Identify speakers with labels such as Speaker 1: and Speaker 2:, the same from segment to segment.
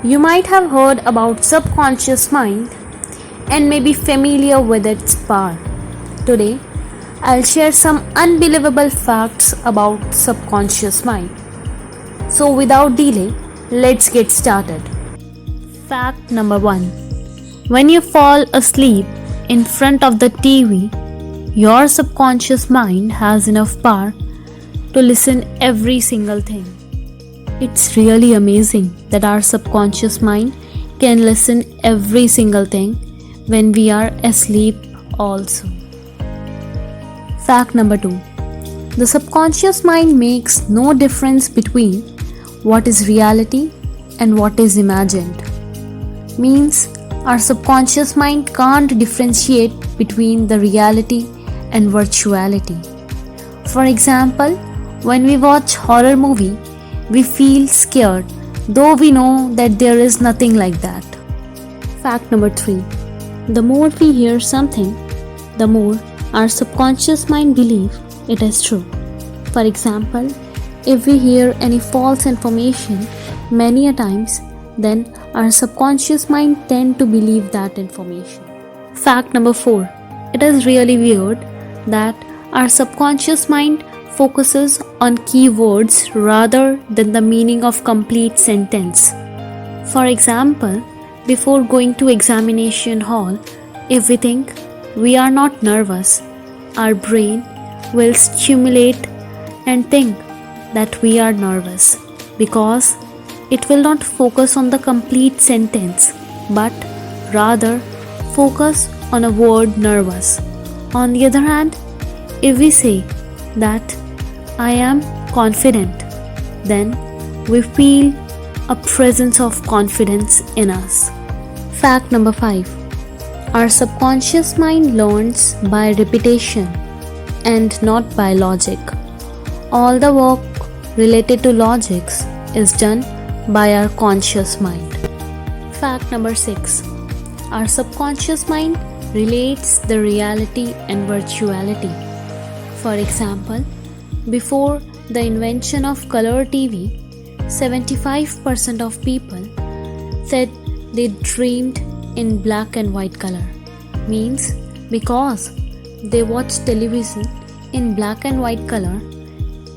Speaker 1: You might have heard about subconscious mind and may be familiar with its power. Today, I'll share some unbelievable facts about subconscious mind. So without delay, let's get started. Fact number 1. When you fall asleep in front of the TV, your subconscious mind has enough power to listen every single thing. It's really amazing that our subconscious mind can listen every single thing when we are asleep also. Fact number 2. The subconscious mind makes no difference between what is reality and what is imagined. Means our subconscious mind can't differentiate between the reality and virtuality. For example, when we watch horror movie, we feel scared, though we know that there is nothing like that. Fact number 3. The more we hear something, the more our subconscious mind believes it is true. For example, if we hear any false information many a times, then our subconscious mind tend to believe that information. Fact number 4. It is really weird that our subconscious mind focuses on keywords rather than the meaning of complete sentence. For example, before going to examination hall, if we think we are not nervous, our brain will stimulate and think that we are nervous because it will not focus on the complete sentence but rather focus on a word nervous. On the other hand, if we say that I am confident, then we feel a presence of confidence in us. Fact number 5. Our subconscious mind learns by repetition and not by logic. All the work related to logics is done by our conscious mind. Fact number 6. Our subconscious mind relates the reality and virtuality. For example, before the invention of color TV, 75% of people said they dreamed in black and white color. Means because they watch television in black and white color,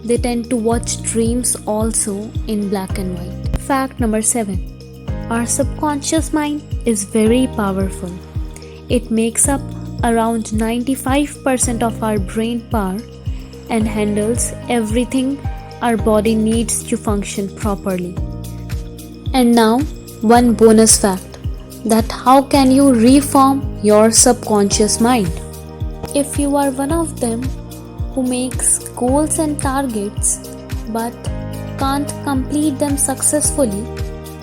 Speaker 1: they tend to watch dreams also in black and white. Fact number 7. Our subconscious mind is very powerful. It makes up around 95% of our brain power and handles everything our body needs to function properly. And now, one bonus fact that how can you reform your subconscious mind? If you are one of them who makes goals and targets but can't complete them successfully,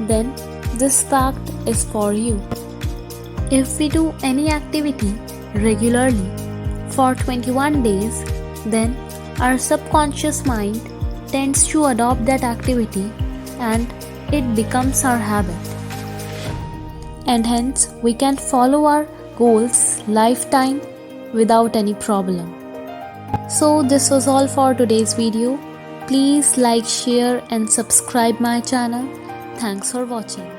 Speaker 1: then this fact is for you. If we do any activity regularly for 21 days, then our subconscious mind tends to adopt that activity and it becomes our habit. And hence we can follow our goals lifetime without any problem. So this was all for today's video. Please like, share and subscribe my channel. Thanks for watching.